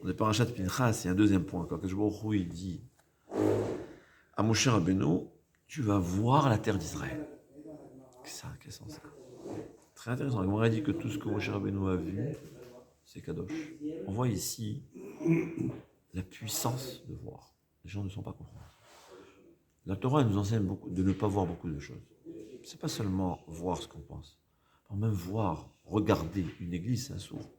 On est parachat Pinchas, il y a un deuxième point. Quand Akadosh Baruch Hu, il dit à Moshe Rabbeinu, tu vas voir la terre d'Israël. Qu'est-ce que c'est ça? Très intéressant. On aurait dit que tout ce que Moshe Rabbeinu a vu, c'est Kadosh. On voit ici la puissance de voir. Les gens ne sont pas compris. La Torah nous enseigne beaucoup, de ne pas voir beaucoup de choses. C'est pas seulement voir ce qu'on pense. Même voir, regarder une église, c'est un sourd.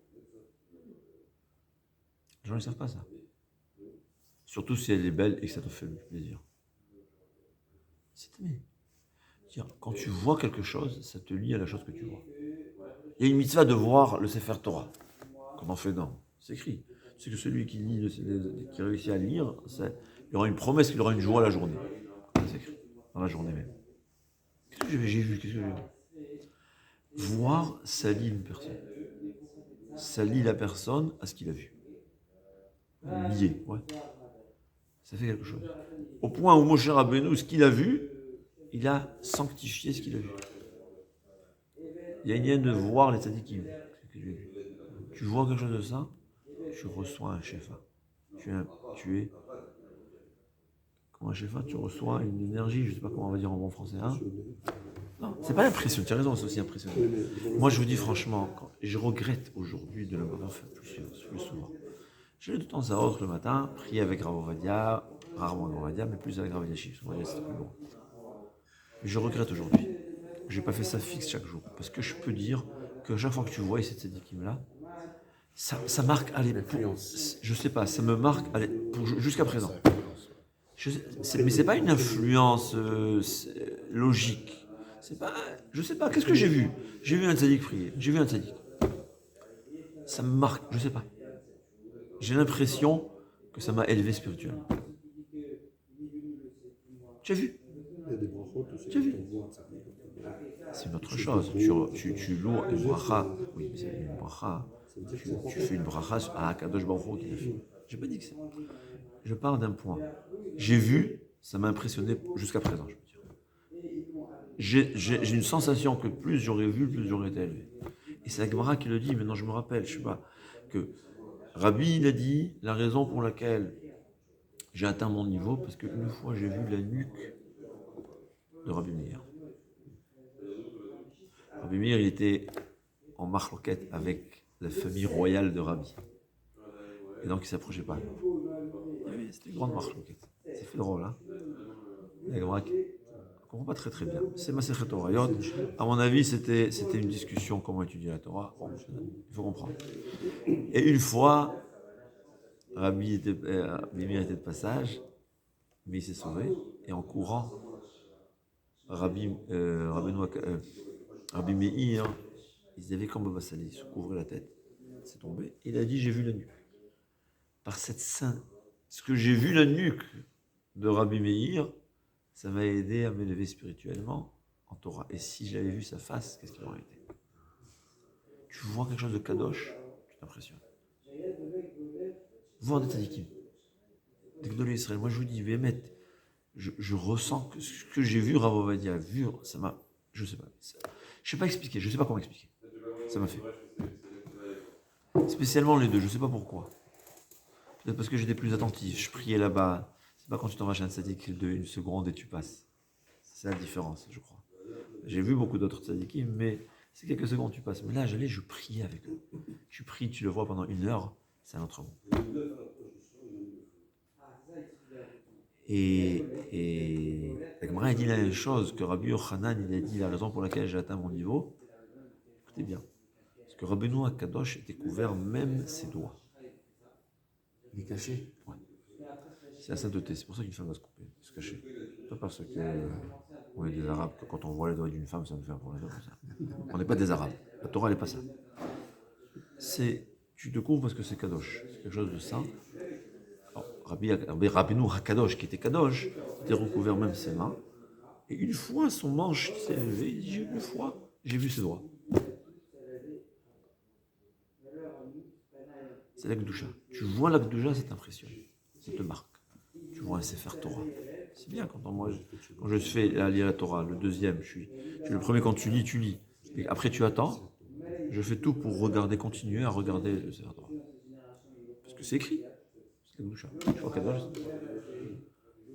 Les gens ne savent pas ça. Surtout si elle est belle et que ça te fait plaisir. C'est aimé. Quand tu vois quelque chose, ça te lie à la chose que tu vois. Il y a une mitzvah de voir le Sefer Torah, qu'on en fait dans. C'est écrit. C'est que celui qui lit, qui réussit à lire, il aura une promesse qu'il aura une joie la journée. C'est écrit. Dans la journée même. Qu'est-ce que j'ai vu? Qu'est-ce que j'ai vu? Voir, ça lie une personne. Ça lie la personne à ce qu'il a vu. Lié, ouais. Ça fait quelque chose. Au point où Moshe Rabbeinu, ce qu'il a vu, il a sanctifié ce qu'il a vu. Il y a une idée de voir les tzadikim. Tu vois quelque chose de ça, tu reçois un shefa. Tu es comme un shefa, tu reçois une énergie, je ne sais pas comment on va dire en bon français. Hein? Non, c'est pas l'impression, tu as raison, c'est aussi impressionnant. Moi, je vous dis franchement, je regrette aujourd'hui de ne pas avoir fait plus souvent. Je vais de temps à autre le matin, prier avec Rav Ovadia, rarement avec Rav Ovadia, mais plus avec Rav Yashiv. C'était plus bon. Mais je regrette aujourd'hui. Je n'ai pas fait ça fixe chaque jour. Parce que je peux dire que chaque fois que tu vois cette tzadikim-là, ça marque, allez, je sais pas, ça me marque, allez, jusqu'à présent. Mais c'est pas une influence logique. C'est pas, je sais pas, qu'est-ce que j'ai vu? J'ai vu un tzadik prier, j'ai vu un tzadik. Ça me marque, je sais pas. J'ai l'impression que ça m'a élevé spirituellement. Tu as vu? Tu as vu? C'est une autre chose. Tu loues une bracha. Oui, mais c'est une bracha. Tu fais une bracha à Akadosh Baruch Hu qui l'a fait. J'ai pas dit que c'est. Je parle d'un point. J'ai vu, ça m'a impressionné jusqu'à présent, je peux dire. J'ai une sensation que plus j'aurais vu, plus j'aurais été élevé. Et c'est la Gemara qui le dit, maintenant je me rappelle, je sais pas, que Rabbi, il a dit la raison pour laquelle j'ai atteint mon niveau, parce qu'une fois j'ai vu la nuque de Rabbi Meir. Rabbi Meir, il était en marloquette avec la famille royale de Rabbi. Et donc il ne s'approchait pas. Oui, c'était une grande marloquette. Ça fait drôle, hein? La Gemara ne comprend pas très très bien. C'est Masechet Torayot. À mon avis, c'était une discussion comment étudier la Torah. Bon, il faut comprendre. Et une fois, Rabbi Meir était de passage, mais il s'est sauvé. Et en courant, Rabbi Meir, ils avaient comme Baba Sali, il se couvrait la tête, c'est tombé. Il a dit, j'ai vu la nuque. Par cette sainte, ce que j'ai vu la nuque de Rabbi Meir, ça m'a aidé à m'élever spirituellement en Torah. Et si j'avais vu sa face, qu'est-ce qu'il aurait été? Tu vois quelque chose de kadosh, tu t'impressionnes. Voir des tzadikim, des gdolé Israël. Moi je vous dis, je ressens que ce que j'ai vu, Rav Ovadia a vu, ça m'a, je sais pas. Je sais pas expliquer, je sais pas comment expliquer. Ça m'a fait. Spécialement les deux, je sais pas pourquoi. Peut-être parce que j'étais plus attentif, je priais là-bas. C'est pas quand tu t'en vas chez un tzaddik de une seconde et tu passes. C'est la différence, je crois. J'ai vu beaucoup d'autres tzaddikim, mais c'est quelques secondes tu passes. Mais là, je priais avec eux. Tu pries, tu le vois pendant 1 heure, c'est un autre monde. Et la Gemara a dit la même chose que Rabbi Yochanan, il a dit la raison pour laquelle j'ai atteint mon niveau. Écoutez bien. Parce que Rabbeinu Akadosh était couvert même ses doigts. Il est caché. Ouais. C'est la sainteté, c'est pour ça qu'une femme va se couper, se cacher. Pas parce que on est des Arabes, que quand on voit les doigts d'une femme, ça nous fait un problème comme ça. On n'est pas des Arabes. La Torah, elle n'est pas ça. Tu te couvres parce que c'est Kadosh. C'est quelque chose de saint. Rabbeinu Hakadosh, qui était Kadosh, était recouvert même ses mains. Et une fois, son manche s'est élevé, il dit, une fois, j'ai vu ses doigts. C'est l'Akdoucha. Tu vois l'Akdoucha, ça t'impressionne. Ça te marque. Tu vois un Sefer Torah. C'est bien quand je fais lire la Torah, le deuxième, je suis le premier, quand tu lis. Et après tu attends, je fais tout pour continuer à regarder le Sefer Torah. Parce que c'est écrit. C'est la Gdoucha. Je crois Kadosh.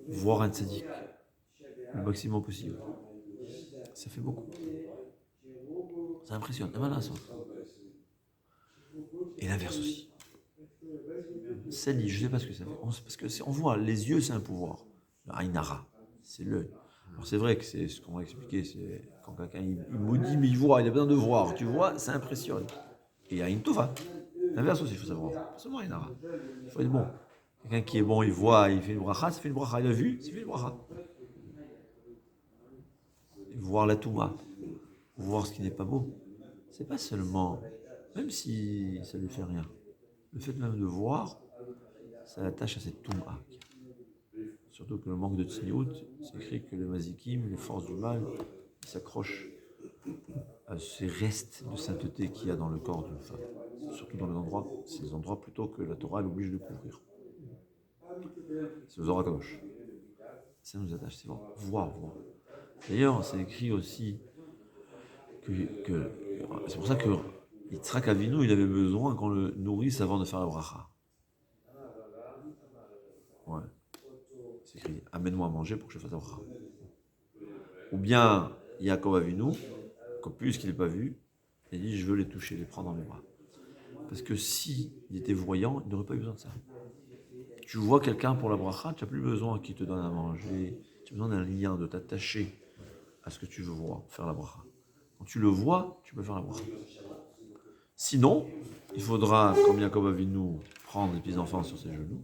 Voir un tzaddik le maximum possible. Ça fait beaucoup. Ça impressionne. Et voilà, ça. Et l'inverse aussi. Sali, je ne sais pas ce que ça fait. Parce que on voit, les yeux, c'est un pouvoir. Le Ainara, c'est l'œil. Alors c'est vrai que c'est ce qu'on va expliquer, c'est quand quelqu'un il maudit, mais il voit, il a besoin de voir. Tu vois, ça impressionne. Et il y a une tova. L'inverse aussi, il faut savoir. Pas seulement Ainara. Il faut être bon. Quelqu'un qui est bon, il voit, il fait une bracha, ça fait une bracha. Il a vu, ça fait une bracha. Et voir la touma, voir ce qui n'est pas beau. C'est pas seulement, même si ça ne lui fait rien, le fait même de voir, ça l'attache à cette touma. Surtout que le manque de tsniout, c'est écrit que les mazikim, les forces du mal, ils s'accrochent à ces restes de sainteté qu'il y a dans le corps d'une femme. Surtout dans les endroits, c'est les endroits plutôt que la Torah l'oblige de couvrir. C'est le Zohar HaKadosh. Ça nous attache, c'est voir. D'ailleurs, c'est écrit aussi que c'est pour ça que Yitzhak Avinu, il avait besoin qu'on le nourrisse avant de faire la bracha. Ouais. C'est écrit, amène-moi à manger pour que je fasse la bracha. Ou bien, Yaakov Avinu, puisqu'il n'est pas vu, il dit, je veux les toucher, les prendre dans mes bras. Parce que si il était voyant, il n'aurait pas eu besoin de ça. Tu vois quelqu'un pour la bracha, tu n'as plus besoin qu'il te donne à manger, tu as besoin d'un lien, de t'attacher à ce que tu veux voir, faire la bracha. Quand tu le vois, tu peux faire la bracha. Sinon, il faudra, comme Yaakov Avinu, prendre les petits-enfants sur ses genoux.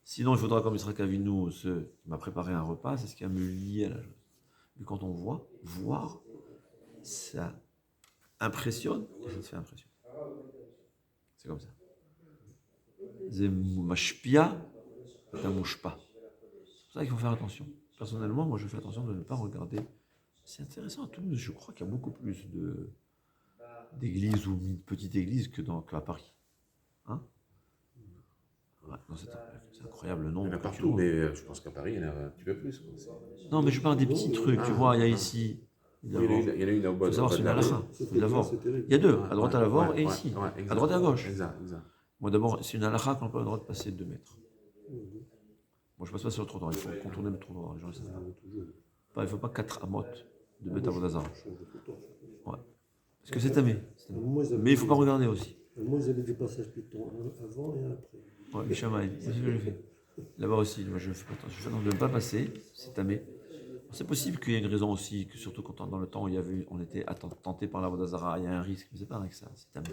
Sinon, il faudra, comme Yitzhak Avinu, il m'a préparé un repas, c'est ce qui va me lier à la chose. Mais quand on voit, voir, ça impressionne et ça te fait impressionner. C'est comme ça. C'est mashpia, ta mouche pas. C'est pour ça qu'il faut faire attention. Personnellement, moi, je fais attention de ne pas regarder. C'est intéressant à Toulouse. Je crois qu'il y a beaucoup plus d'églises ou de petites églises qu'à Paris. Hein? Ouais, non, c'est incroyable le nombre. Il y en a partout, mais je pense qu'à Paris, il y en a un petit peu plus. Non, mais je parle des petits trucs. Tu vois, il y a ici. Il y en a une au bas. Il faut savoir, c'est une halakha. Il y a deux, à droite à l'avant et ici. À droite et à gauche. Exact. Moi, d'abord, c'est une halakha qu'on n'a pas le droit de passer 2 mètres. Moi, je passe pas sur le trottoir. Il faut contourner le trottoir. Les gens, il ne faut pas 4 amotes de bêta vodazara. Ouais. Parce que c'est tamé. Mais il ne faut pas regarder aussi. Moi, ils avaient des passages piétons avant et après. Ouais, Michamaï, c'est ce que j'ai fait. Là-bas aussi, moi, je fais attention de ne pas passer. C'est tamé. C'est possible qu'il y ait une raison aussi, que surtout quand dans le temps où on était tenté par la vodazara, il y a un risque. Mais c'est pas avec ça. C'est tamé.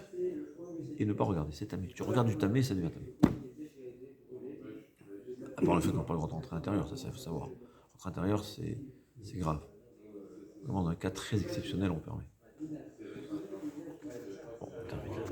Et ne pas regarder, c'est tamé. Tu regardes du tamé, ça devient tamé. À part le fait qu'on n'a pas le droit de rentrer à l'intérieur, ça il faut savoir. Rentrer à l'intérieur, c'est grave. Vraiment, dans un cas très exceptionnel, on permet.